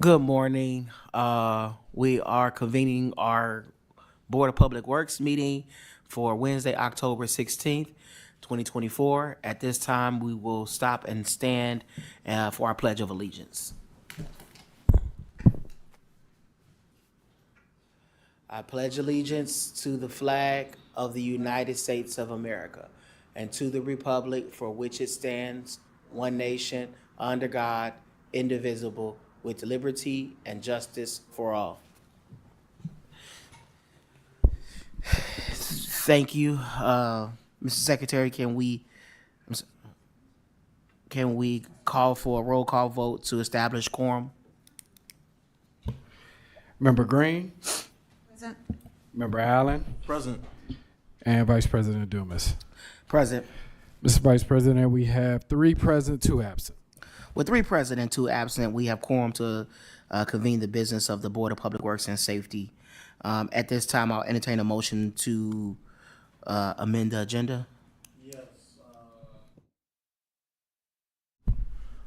Good morning. We are convening our Board of Public Works meeting for Wednesday, October 16th, 2024. At this time, we will stop and stand for our Pledge of Allegiance. I pledge allegiance to the flag of the United States of America and to the republic for which it stands, one nation, under God, indivisible, with liberty and justice for all. Thank you. Mr. Secretary, can we call for a roll call vote to establish quorum? Member Green, Present. Member Allen, Present. and Vice President Dumas. Present. Mr. Vice President, we have 3 present, 2 absent. With 3 present and 2 absent, we have quorum to convene the business of the Board of Public Works and Safety. At this time, I'll entertain a motion to amend the agenda. Yes.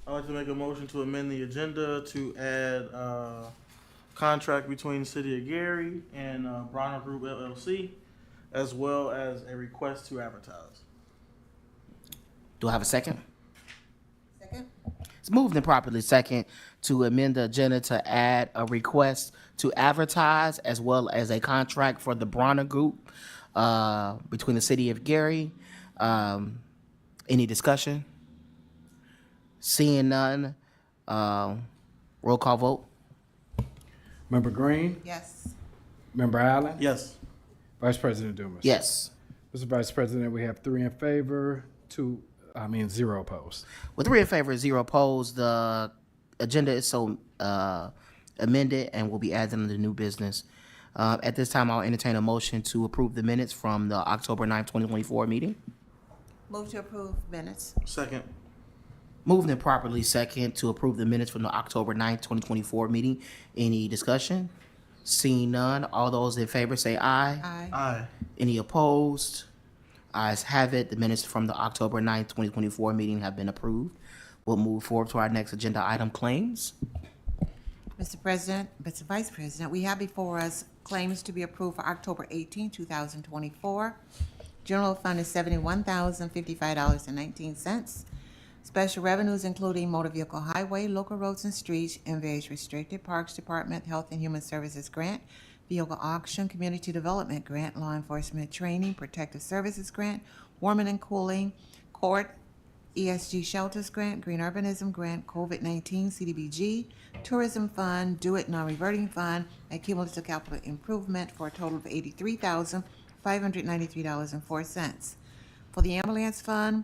I'd like to make a motion to amend the agenda to add contract between the City of Gary and Bronner Group LLC, as well as a request to advertise. Do I have a second? Second. It's moved and properly second to amend the agenda to add a request to advertise as well as a contract for the Bronner Group between the City of Gary. Any discussion? Seeing none, roll call vote. Member Green, Yes. Member Allen, Yes. Vice President Dumas. Yes. Mr. Vice President, we have 3 in favor, 0 opposed. With 3 in favor, 0 opposed, the agenda is so amended and will be added into the new business. At this time, I'll entertain a motion to approve the minutes from the October 9th, 2024 meeting. Move to approve minutes. Second. Moved and properly second to approve the minutes from the October 9th, 2024 meeting. Any discussion? Seeing none, all those in favor say aye. Aye. Aye. Any opposed? Ayes have it. The minutes from the October 9th, 2024 meeting have been approved. We'll move forward to our next agenda item, claims. Mr. President, Mr. Vice President, we have before us claims to be approved for October 18, 2024. General fund is $71,055.19. Special revenues including motor vehicle highway, local roads and streets, and various restricted parks department, health and human services grant, vehicle auction, community development grant, law enforcement training, protective services grant, warming and cooling, court, ESG shelters grant, green urbanism grant, COVID-19 CDBG, tourism fund, do it non-reverting fund, and cumulative capital improvement for a total of $83,593.04. For the ambulance fund,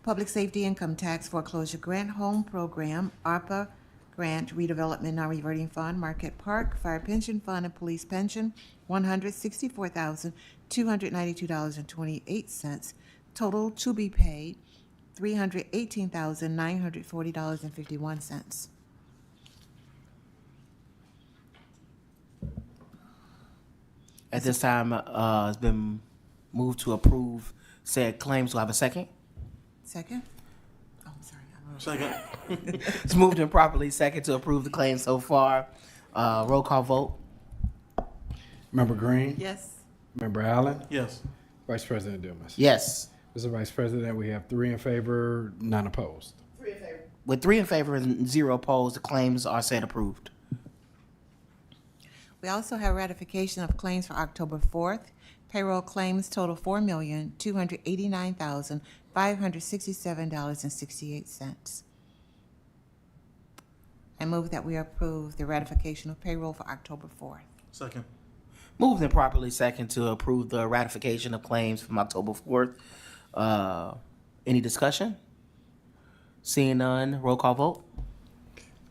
public safety income tax foreclosure grant, home program, ARPA grant, redevelopment non-reverting fund, Market Park, fire pension fund, and police pension, $164,292.28. Total to be paid, $318,940.51. At this time, it's been moved to approve said claims. Do I have a second? Second? Oh, I'm sorry. I wrote- Second. It's moved and properly second to approve the claims so far. Roll call vote. Member Green, Yes. Member Allen, Yes. Vice President Dumas. Yes. Mr. Vice President, we have 3 in favor, none opposed. With 3 in favor and 0 opposed, the claims are said approved. We also have ratification of claims for October 4th. Payroll claims total $4,289,567.68. I move that we approve the ratification of payroll for October 4th. Second. Moved and properly second to approve the ratification of claims from October 4th. Any discussion? Seeing none, roll call vote.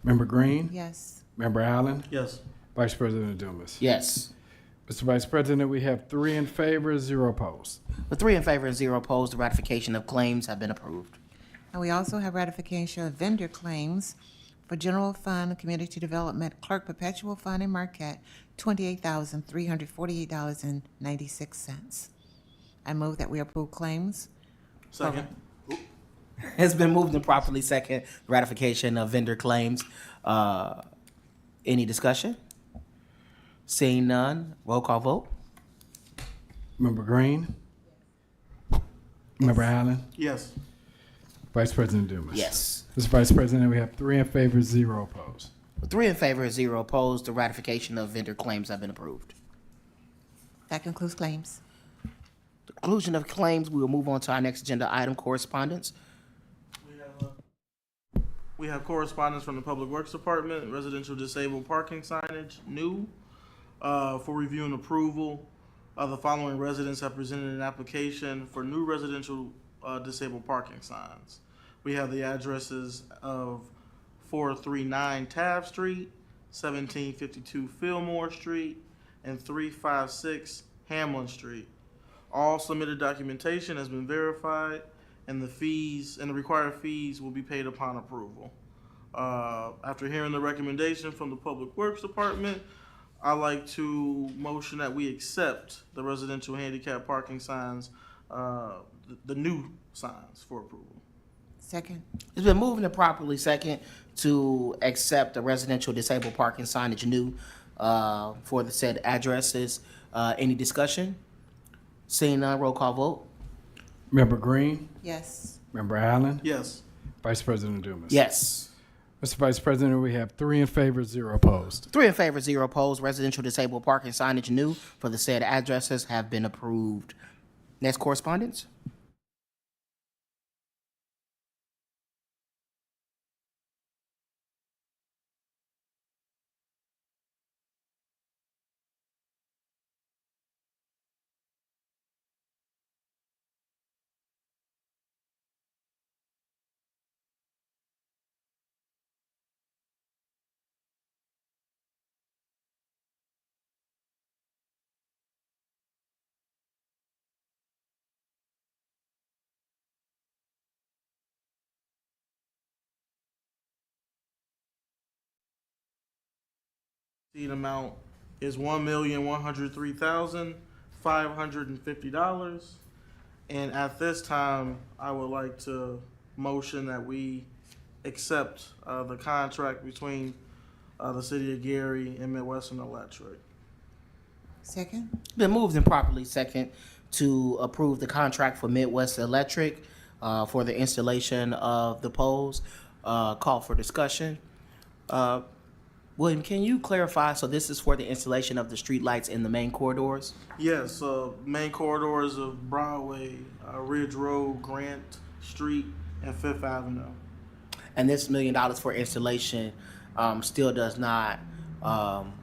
Member Green, Yes. Member Allen, Yes. Vice President Dumas. Yes. Mr. Vice President, we have 3 in favor, 0 opposed. With 3 in favor and 0 opposed, the ratification of claims have been approved. And we also have ratification of vendor claims for general fund, community development, clerk perpetual fund, and Marquette, $28,348.96. I move that we approve claims. Second. It's been moved and properly second ratification of vendor claims. Any discussion? Seeing none, roll call vote. Member Green? Member Allen? Yes. Vice President Dumas? Yes. Mr. Vice President, we have 3 in favor, 0 opposed. 3 in favor, 0 opposed. The ratification of vendor claims have been approved. That concludes claims. The conclusion of claims, we will move on to our next agenda item, correspondence. We have correspondence from the Public Works Department, residential disabled parking signage, new, for review and approval. The following residents have presented an application for new residential disabled parking signs. We have the addresses of 439 Taft Street, 1752 Fillmore Street, and 356 Hamlin Street. All submitted documentation has been verified, and the fees and the required fees will be paid upon approval. After hearing the recommendation from the Public Works Department, I'd like to motion that we accept the residential handicap parking signs, the new signs for approval. Second. It's been moved and properly second to accept the residential disabled parking signage new for the said addresses. Any discussion? Seeing none, roll call vote. Member Green? Yes. Member Allen? Yes. Vice President Dumas? Yes. Mr. Vice President, we have 3 in favor, 0 opposed. 3 in favor, 0 opposed. Residential disabled parking signage new for the said addresses have been approved. Next correspondence. The amount is $1,103,550. And at this time, I would like to motion that we accept the contract between the City of Gary and Midwestern Electric. Second. Been moved and properly second to approve the contract for Midwest Electric for the installation of the poles. Call for discussion. William, can you clarify? So this is for the installation of the streetlights in the main corridors? Yes, main corridors of Broadway, Ridge Road, Grant Street, and Fifth Avenue. And this $1 million for installation still does not,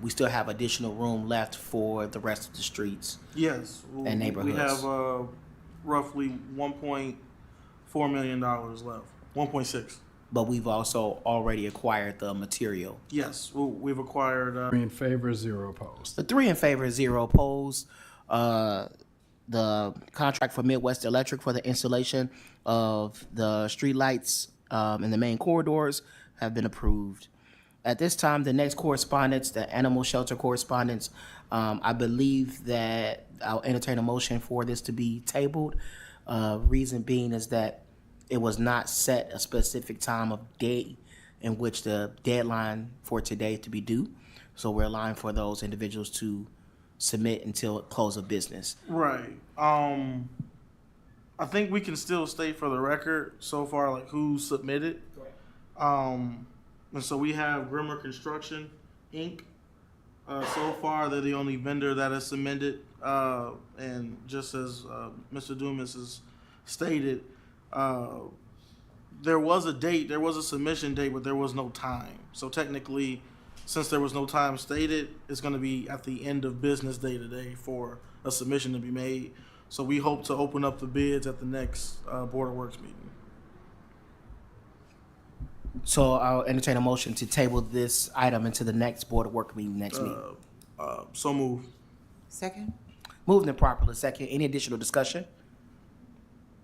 we still have additional room left for the rest of the streets. Yes. And neighborhoods. We have roughly $1.4 million left, 1.6. But we've also already acquired the material. Yes, we've acquired. 3 in favor, 0 opposed. The 3 in favor, 0 opposed. The contract for Midwest Electric for the installation of the streetlights in the main corridors have been approved. At this time, the next correspondence, the animal shelter correspondence, I believe that I'll entertain a motion for this to be tabled. Reason being is that it was not set a specific time of day in which the deadline for today to be due. So we're allowing for those individuals to submit until close of business. Right. I think we can still state for the record so far like who submitted. And so we have Grimmer Construction Inc. So far, they're the only vendor that has submitted. And just as Mr. Dumas has stated, there was a date, there was a submission date, but there was no time. So technically, since there was no time stated, it's going to be at the end of business day today for a submission to be made. So we hope to open up the bids at the next Board of Works meeting. So I'll entertain a motion to table this item into the next Board of Work meeting next week. So move. Second. Moved and properly second. Any additional discussion?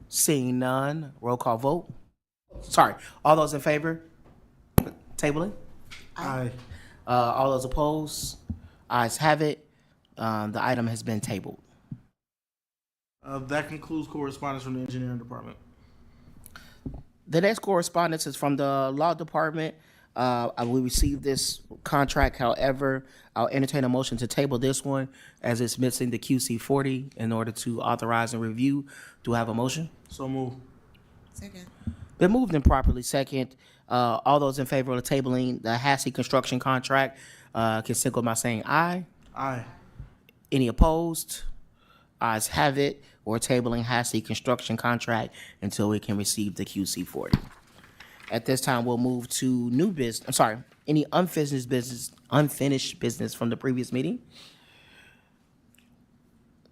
Seeing none, roll call vote. Sorry, all those in favor? Tabling? Aye. All those opposed? Ayes have it. The item has been tabled. That concludes correspondence from the engineering department. The next correspondence is from the law department. I will receive this contract. However, I'll entertain a motion to table this one as it's missing the QC 40 in order to authorize and review. Do I have a motion? So move. Second. Been moved and properly second. All those in favor of tabling the Hassey construction contract, can signal by saying aye. Aye. Any opposed? Ayes have it. We're tabling Hassey construction contract until we can receive the QC 40. At this time, we'll move to new business. I'm sorry, any unfinished business from the previous meeting?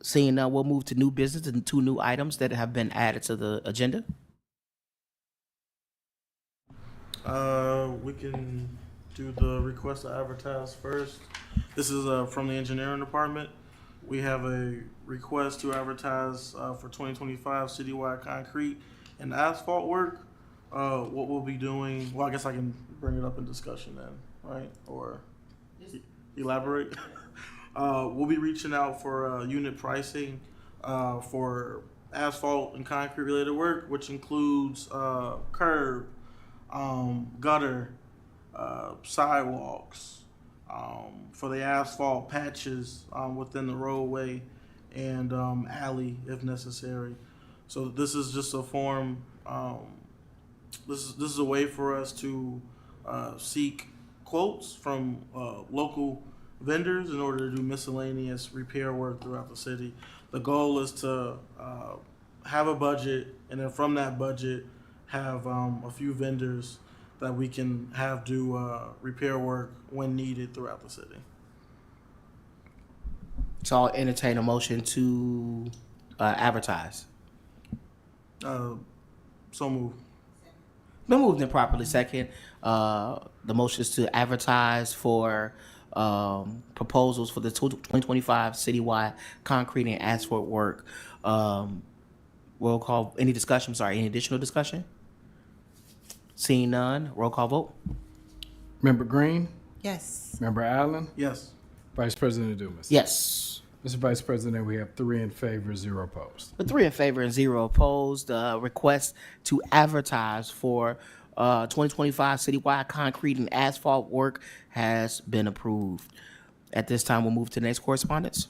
Seeing none, we'll move to new business and 2 new items that have been added to the agenda. We can do the request to advertise first. This is from the engineering department. We have a request to advertise for 2025 citywide concrete and asphalt work. What we'll be doing, well, I guess I can bring it up in discussion then, right? Or elaborate. We'll be reaching out for unit pricing for asphalt and concrete related work, which includes curb, gutter, sidewalks, for the asphalt patches within the roadway and alley if necessary. So this is just a form. This is a way for us to seek quotes from local vendors in order to do miscellaneous repair work throughout the city. The goal is to have a budget, and then from that budget have a few vendors that we can have do repair work when needed throughout the city. So I'll entertain a motion to advertise. So move. Been moved and properly second. The motion is to advertise for proposals for the 2025 citywide concrete and asphalt work. Roll call. Any discussion? Sorry, any additional discussion? Seeing none, roll call vote. Member Green, Yes. Member Allen, Yes. Vice President Dumas. Yes. Mr. Vice President, we have 3 in favor, 0 opposed. With 3 in favor and 0 opposed, request to advertise for 2025 citywide concrete and asphalt work has been approved. At this time, we'll move to the next correspondence.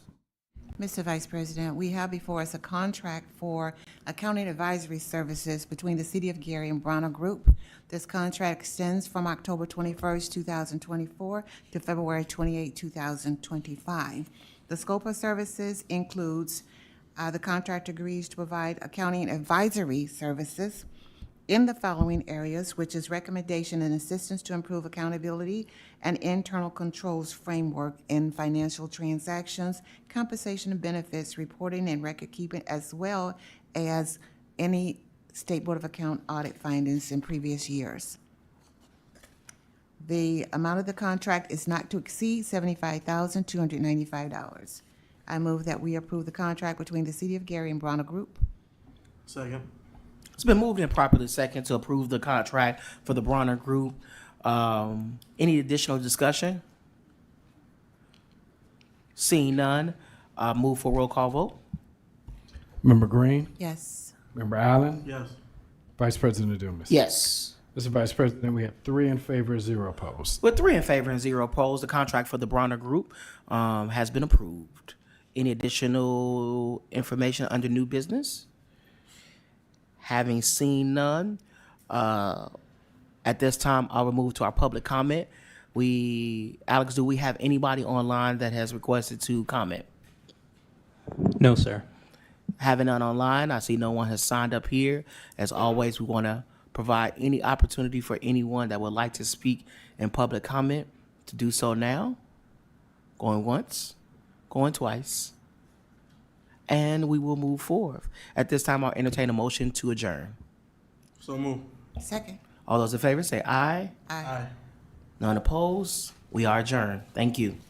Mr. Vice President, we have before us a contract for accounting advisory services between the City of Gary and Bronner Group. This contract extends from October 21st, 2024 to February 28, 2025. The scope of services includes the contract agrees to provide accounting advisory services in the following areas, which is recommendation and assistance to improve accountability and internal controls framework in financial transactions, compensation and benefits, reporting and record keeping, as well as any State Board of Account audit findings in previous years. The amount of the contract is not to exceed $75,295. I move that we approve the contract between the City of Gary and Bronner Group. Second. It's been moved and properly second to approve the contract for the Bronner Group. Any additional discussion? Seeing none, move for roll call vote. Member Green, Yes. Member Allen, Yes. Vice President Dumas. Yes. Mr. Vice President, we have 3 in favor, 0 opposed. With 3 in favor and 0 opposed, the contract for the Bronner Group has been approved. Any additional information under new business? Having seen none, at this time, I'll move to our public comment. Alex, do we have anybody online that has requested to comment? No, sir. Having none online, I see no one has signed up here. As always, we want to provide any opportunity for anyone that would like to speak in public comment to do so now. Going once, going twice, and we will move forward. At this time, I'll entertain a motion to adjourn. So move. Second. All those in favor say aye. Aye. Aye. None opposed. We are adjourned. Thank you.